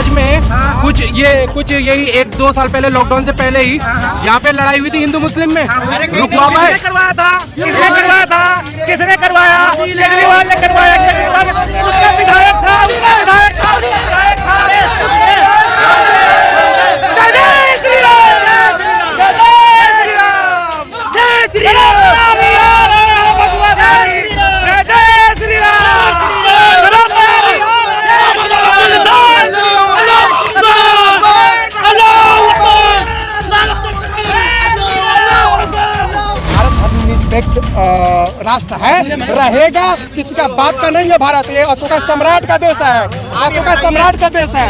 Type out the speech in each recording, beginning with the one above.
प्रयागराज में कुछ यही 1-2 साल पहले लॉकडाउन से पहले ही यहाँ पे लड़ाई हुई थी हिंदू मुस्लिम में। रुकवा करवाया था, किसने करवाया था, किसने करवाया? केजरीवाल ने करवाया। केजरीवाल उसका विधायक था, उसका विधायक था, विधायक था। जय श्री राम, जय श्री राम, जय श्री राम, जय श्री राम। राष्ट्र है, रहेगा, किसी का बाप का नहीं है भारत। ये अशोका सम्राट का देश है, अशोका सम्राट का देश है।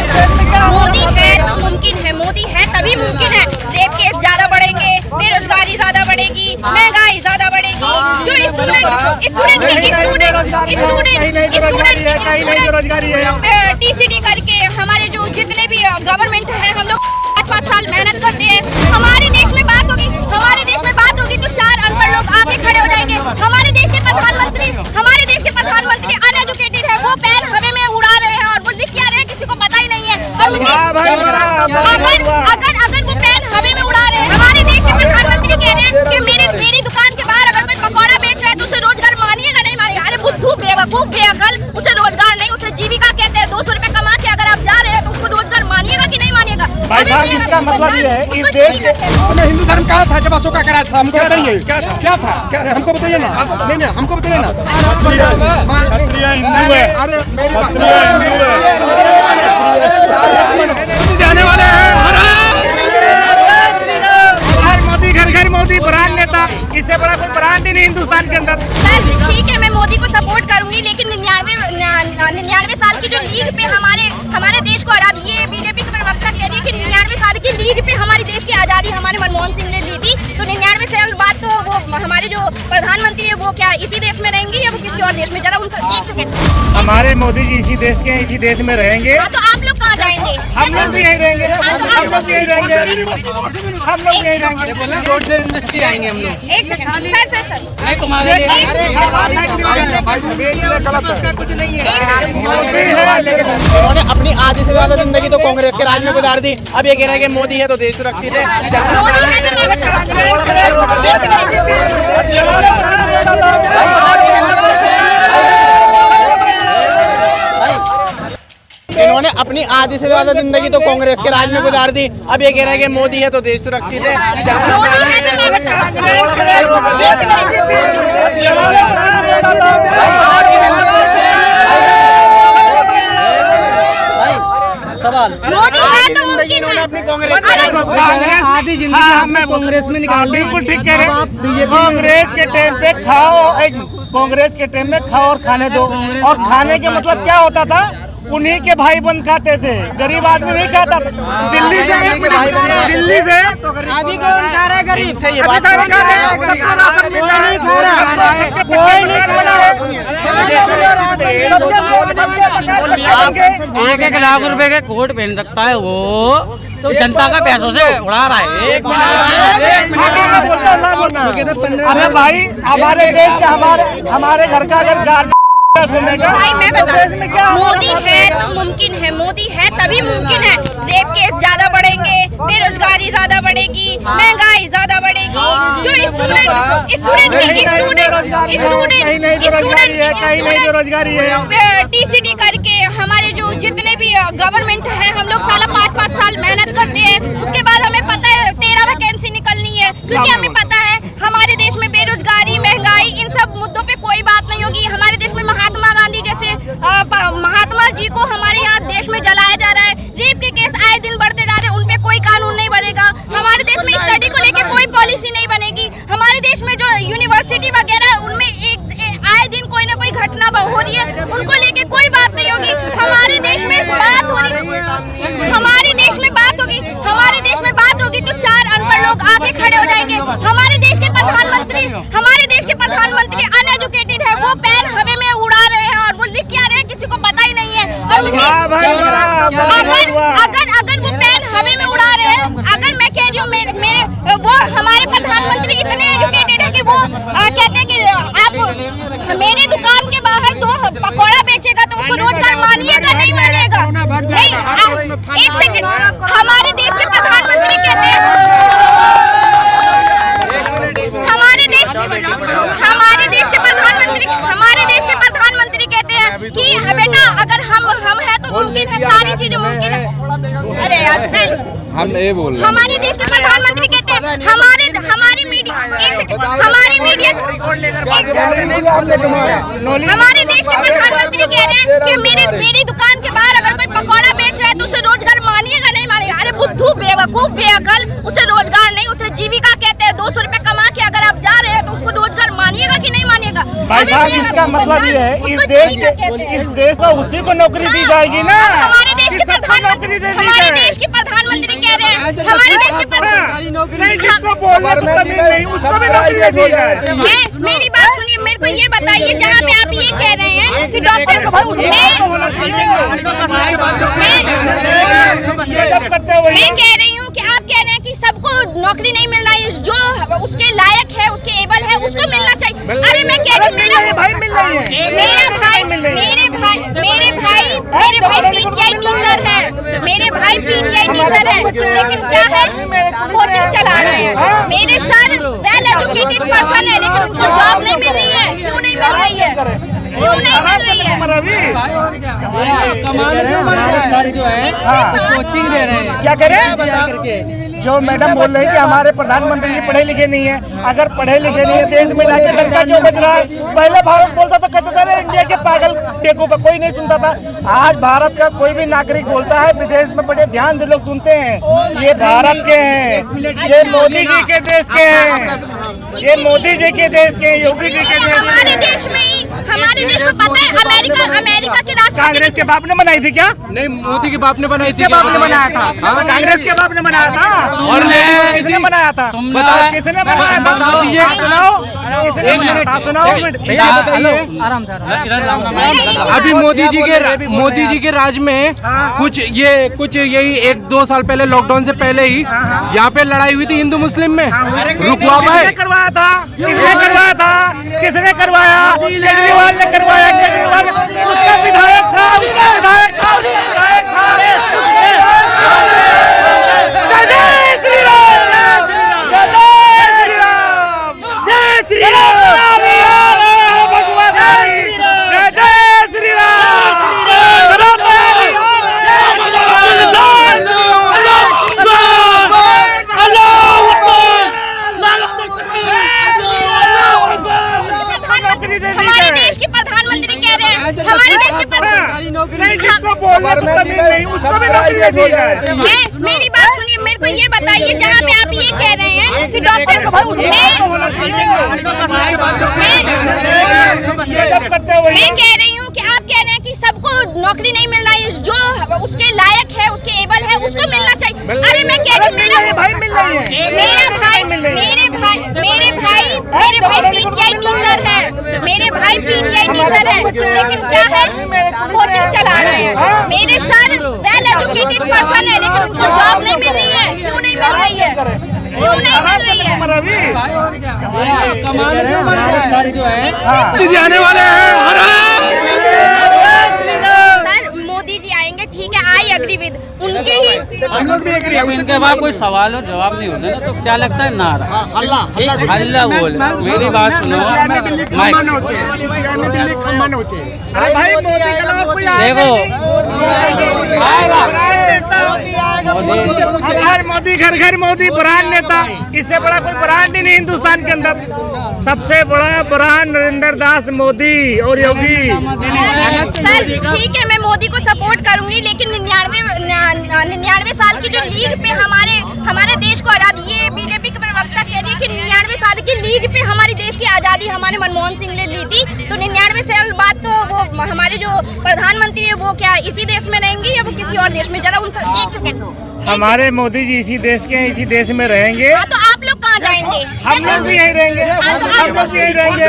मोदी है तो मुमकिन है, मोदी है तभी मुमकिन है। रेप केस ज्यादा बढ़ेंगे, बेरोजगारी ज्यादा बढ़ेगी, महंगाई ज्यादा बढ़ेगी। जो स्टूडेंट टीसीडी करके हमारे जो जितने भी गवर्नमेंट है, हम लोग 5 साल मेहनत करते हैं। हमारे देश में बात होगी, हमारे देश में बात होगी तो 4 अनपढ़ लोग आगे खड़े हो जाएंगे। हमारे देश के प्रधानमंत्री अनएजुकेटेड है, वो पेन हवा में उड़ा रहे हैं और वो लिख क्या रहे हैं किसी को पता ही नहीं है। अगर वो पेन हवा में उड़ा रहे हैं, हमारे देश के प्रधानमंत्री कह रहे हैं कि मेरी दुकान के बाहर अगर कोई पकौड़ा बेच रहा है तो उसे रोजगार मानिएगा नहीं मानिएगा। अरे बुद्धू बेवकूफ बेअकल, उसे रोजगार नहीं उसे जीविका कहते हैं। 200 रुपए कमा के अगर आप जा रहे हैं तो उसको रोजगार मानिएगा कि नहीं मानिएगा? भाई साहब, इसका मतलब ये है इस देश में हिंदू धर्म कहा था जब अशोका कराया था? हमको बताइए क्या था, हमको बताइए ना। नहीं हमको बताइए ना। अरे मेरी बात जाने वाले हैं। मोदी घर घर मोदी ब्रांड नेता, इससे बड़ा कोई ब्रांड ही नहीं हिंदुस्तान के अंदर। सर ठीक है, मैं मोदी को सपोर्ट करूंगी, लेकिन 99 साल की जो लीड पे हमारे देश को आजादी, ये बीजेपी के प्रवक्ता कह रही है कि 99 साल की लीड पे हमारे देश की आजादी हमारे मनमोहन सिंह ने ली थी। तो 99 साल बाद तो वो हमारे जो प्रधानमंत्री है वो क्या इसी देश में रहेंगे या वो किसी और देश में? जरा उनसे 1 सेकंड। हमारे मोदी जी इसी देश के हैं, इसी देश में रहेंगे। हाँ, तो आप लोग कहाँ जाएंगे? हम लोग भी यहीं रहेंगे, हम लोग भी यहीं रहेंगे, हम लोग यहीं रहेंगे। रोड से यूनिवर्सिटी आएंगे हम लोग। 1 सेकंड सर कुछ नहीं है। उन्होंने अपनी आधी से ज्यादा जिंदगी तो कांग्रेस के राज में गुजार दी। अब ये कह रहे हैं कि मोदी है तो देश सुरक्षित है। इन्होंने अपनी आधी से ज्यादा जिंदगी तो कांग्रेस के राज में गुजार दी। अब ये कह रहे हैं कि मोदी है तो देश सुरक्षित है। सवाल मोदी है तो मुमकिन है। अपनी कांग्रेस आधी जिंदगी कांग्रेस में निकाल। बिल्कुल ठीक कह रहे हैं। कांग्रेस के टाइम पे खाओ, कांग्रेस के टाइम में खाओ और खाने दो। और खाने के मतलब क्या होता था? उन्हीं के भाई बन खाते थे, गरीब आदमी नहीं खाता था। दिल्ली से अभी कौन खा रहा है? गरीब से ये बात एक लाख रुपए के कोट पहन सकता है वो, तो जनता का पैसों से उड़ा रहा है। अरे भाई, हमारे देश के हमारे घर का अगर गार्ड भाई मैं बता, मोदी है तो मुमकिन है, मोदी है तभी मुमकिन है। रेप केस ज्यादा बढ़ेंगे, बेरोजगारी ज्यादा बढ़ेगी, महंगाई ज्यादा बढ़ेगी। जो स्टूडेंट टीसीडी करके हमारे जो जितने भी गवर्नमेंट है, हम लोग साला 5 साल मेहनत करते हैं। उसके बाद हमें पता है 13 वैकेंसी निकलनी है, क्योंकि हमें पता है हमारे देश में बेरोजगारी, महंगाई, इन सब मुद्दों पे कोई बात नहीं होगी। हमारे देश में महात्मा गांधी जैसे महात्मा जी को हमारे यहाँ देश में जलाया जा रहा है। रेप के केस आए दिन बढ़ते जा रहे हैं, उन पे कोई कानून नहीं बनेगा। हमारे देश में स्टडी को लेके कोई पॉलिसी नहीं बनेगी। हमारे देश में जो यूनिवर्सिटी वगैरह उनमें आए दिन कोई ना कोई घटना हो रही है, उनको लेके कोई बात नहीं होगी। हमारे देश में बात होगी, हमारे देश में बात होगी, हमारे देश में बात होगी तो 4 अनपढ़ लोग आगे खड़े हो जाएंगे। हमारे देश के प्रधानमंत्री अनएजुकेटेड है, वो पेन हवा में उड़ा रहे हैं और वो लिख क्या रहे हैं किसी को पता ही नहीं है। अगर वो पेन हवा में उड़ा रहे हैं, अगर मैं कह रही हूँ मेरे वो हमारे प्रधानमंत्री इतने एजुकेटेड है कि वो कहते हैं कि आप मेरे दुकान के बाहर 2 पकौड़ा बेचेगा तो उसको रोजगार मानिएगा नहीं मानिएगा? एक सेकंड, हमारे देश के प्रधानमंत्री कहते हैं, हमारे देश के प्रधानमंत्री कहते हैं कि बेटा अगर हम हैं तो मुमकिन है, सारी चीजें मुमकिन है। अरे यार हम ये बोल रहे हैं। हमारे देश के प्रधानमंत्री कहते हैं, हमारी मीडिया हमारे देश के प्रधानमंत्री कह रहे हैं कि मेरी दुकान के बाहर अगर कोई पकौड़ा बेच रहा है तो उसे रोजगार मानिएगा नहीं मानिएगा। अरे बुद्धू बेवकूफ बेअकल, उसे रोजगार नहीं उसे जीविका कहते हैं। 200 रुपए कमा के अगर आप जा रहे हैं तो उसको रोजगार मानिएगा कि नहीं मानिएगा? भाई साहब इसका मतलब ये है इस देश में उसी को नौकरी दी जाएगी ना। हमारे देश के प्रधानमंत्री कह रहे हैं, हमारे देश के जिसको बोलना तो जमीन नहीं उसको भी नौकरी दी जाए। मेरी बात सुनिए, मेरे को ये बताइए जहाँ पे आप ये कह रहे हैं कि डॉक्टर मैं कह रही हूँ कि आप कह रहे हैं कि सबको नौकरी नहीं मिल रही है, जो उसके लायक है उसके एबल है उसको मिलना चाहिए। अरे मैं कह रही हूँ मेरे भाई पीटीआई टीचर है, लेकिन क्या है कोचिंग चला रहे हैं। मेरे सर वेल एजुकेटेड पर्सन है लेकिन उनको जॉब नहीं मिल रही है। क्यों नहीं मिल रही है? हमारे सर जो है कोचिंग दे रहे हैं, क्या करें? जो मैडम बोल रही है कि हमारे प्रधानमंत्री जी पढ़े लिखे नहीं है। अगर पढ़े लिखे नहीं है देश में जाके डंका क्यों बज रहा है? पहले भारत बोलता था, कहते थे इंडिया के पागल टेको पर, कोई नहीं सुनता था। आज भारत का कोई भी नागरिक बोलता है विदेश में बड़े ध्यान से लोग सुनते हैं। ये भारत के हैं, ये मोदी जी के देश के हैं, ये मोदी जी के देश के, योगी जी के देश। हमारे देश में ही, हमारे देश को पता है अमेरिका के राष्ट्रपति कांग्रेस के बाप ने बनाई थी क्या? नहीं, मोदी के बाप ने बनाई थी। बाप ने बनाया था, कांग्रेस के बाप ने बनाया था। और किसने बनाया था? बताओ किसने बनाया था? अभी मोदी जी के राज में कुछ यही 1-2 साल पहले, लॉकडाउन से पहले ही यहाँ पे लड़ाई हुई थी हिंदू मुस्लिम में। रुकवा भाई करवाया था, किसने करवाया था? किसने करवाया? केजरीवाल ने करवाया। केजरीवाल उसका विधायक था, जिसको बोलना तो जमीन नहीं उसको भी नौकरी दी जाए। मेरी बात सुनिए, मेरे को ये बताइए जहाँ पे आप ये कह रहे हैं कि डॉक्टर मैं कह रही हूँ कि आप कह रहे हैं कि सबको नौकरी नहीं मिल रही है, जो उसके लायक है उसके एबल है उसको मिलना चाहिए। अरे मैं कह रही हूँ मेरे भाई पीटीआई टीचर है, लेकिन क्या है कोचिंग चला रहे हैं। मेरे सर वेल एजुकेटेड पर्सन है लेकिन उनको जॉब नहीं मिल रही है। क्यों नहीं मिल रही है? हमारे सर जो है आने वाले हैं। सर मोदी जी आएंगे, ठीक है, आई एग्री विद उनके ही। इनके बाद कोई सवाल और जवाब नहीं होता ना, तो क्या लगता है नारा हल्ला बोल। मेरी बात सुनो, देखो हर मोदी घर घर मोदी ब्रांड नेता, इससे बड़ा कोई ब्रांड ही नहीं हिंदुस्तान के अंदर। सबसे बड़ा ब्रांड नरेंद्र दास मोदी और योगी। सर ठीक है, मैं मोदी को सपोर्ट करूंगी, लेकिन 99 साल की जो लीड पे हमारे देश को आजादी, ये बीजेपी के प्रवक्ता कह रही है कि 99 साल की लीड पे हमारे देश की आजादी हमारे मनमोहन सिंह ने ली थी। तो 99 साल बाद तो वो हमारे जो प्रधानमंत्री है वो क्या इसी देश में रहेंगे या वो किसी और देश में? जरा उन एक सेकंड, हमारे मोदी जी इसी देश के हैं, इसी देश में रहेंगे। हाँ, तो आप लोग कहाँ जाएंगे? रहेंगे। हम लोग भी यहीं रहेंगे, हम लोग भी यहीं रहेंगे,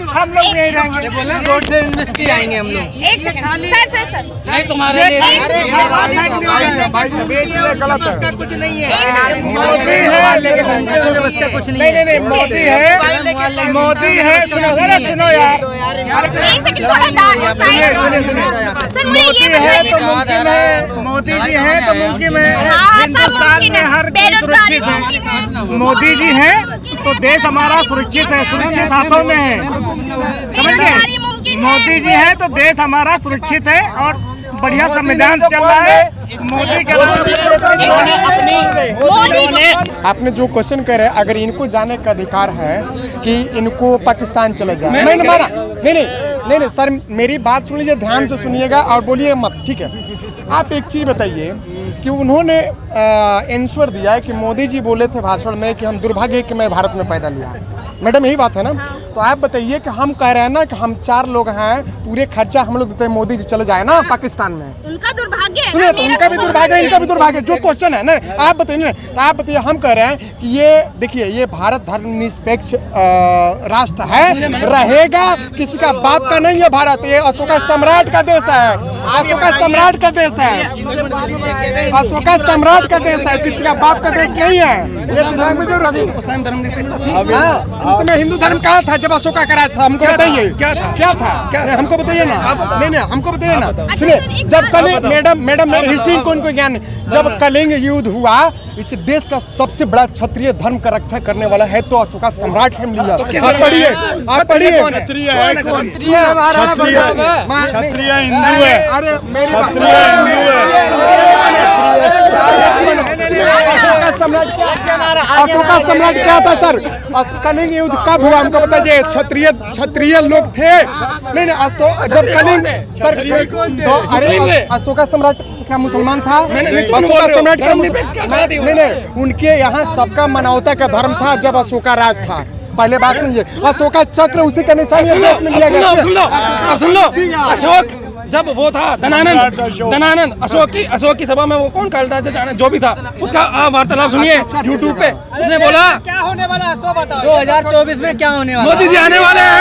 हम लोग भी यहीं रहेंगे। रोड से यूनिवर्सिटी आएंगे हम लोग। एक सेकंड सर नहीं तुम्हारे लिए एक सेकंड गलत है। कुछ नहीं है, नहीं मोदी है, सुनो यार, एक सेकंड थोड़ा साइड सर मुझे ये बताइए। मोदी जी है तो मुमकिन है, हाँ, सब हिंदुस्तान मुमकिन में है, हर कोई बेरोजगारी सुरक्षित मुमकिन है। है। मोदी जी है तो देश हमारा सुरक्षित है, सुरक्षित हाथों में है, समझ बेरोजगारी गए? मुमकिन है। मोदी जी है तो देश हमारा सुरक्षित है और बढ़िया संविधान चल रहा है। मोदी के आपने जो क्वेश्चन करे, अगर इनको जाने का अधिकार है कि इनको पाकिस्तान चले जाए, मैंने माना नहीं सर, मेरी बात सुन लीजिए, ध्यान से सुनिएगा और बोलिए मत, ठीक है? आप एक चीज़ बताइए कि उन्होंने आंसर दिया है कि मोदी जी बोले थे भाषण में कि हम दुर्भाग्य कि मैं भारत में पैदा लिया। मैडम यही बात है ना? तो आप बताइए कि हम कह रहे हैं ना कि हम 4 लोग हैं, पूरे खर्चा हम लोग देते हैं, मोदी जी चले जाए ना पाकिस्तान में। उनका दुर्भाग्य है। सुनिए, तो उनका भी दुर्भाग्य है, इनका भी दुर्भाग्य है। जो क्वेश्चन है ना, आप बताइए ना, तो आप बताइए, हम कह रहे हैं कि ये देखिए, ये भारत धर्मनिरपेक्ष राष्ट्र है, रहेगा, किसी का बाप का नहीं है भारत, ये अशोका सम्राट का देश है, अशोका सम्राट का देश है, अशोका सम्राट का देश है, किसी का बाप का देश नहीं है। उसमें हिंदू धर्म कहाँ था जब अशोका कराया था? हमको बताइए क्या था? हमको बताइए ना, नहीं हमको बताइए ना। सुनिए, जब कलिंग, मैडम हिस्ट्री को उनको ज्ञान, जब कलिंग युद्ध हुआ, इस देश का सबसे बड़ा क्षत्रिय धर्म का रक्षा करने वाला है तो अशोका सम्राट फैमिली है। आप पढ़िए, क्षत्रिय हिंदू है। अरे मेरी बात, अशोका सम्राट क्या था सर? कलिंग युद्ध कब हुआ हमको बताइए? क्षत्रिय लोग थे, नहीं जब कलिंग सर, तो अरे अशोका सम्राट क्या मुसलमान था? अशोका सम्राट का नहीं, उनके यहाँ सबका मानवता का धर्म था जब अशोका राज था। पहले बात सुनिए, अशोका चक्र उसी का निशानी देश में लिया गया। सुन लो, अशोक जब वो था धनानंद अशोक की सभा में वो कौन कालिदास जो भी था, उसका वार्तालाप सुनिए यूट्यूब पे। उसने बोला क्या होने वाला है, 2024 में क्या होने वाला? मोदी जी आने वाले हैं।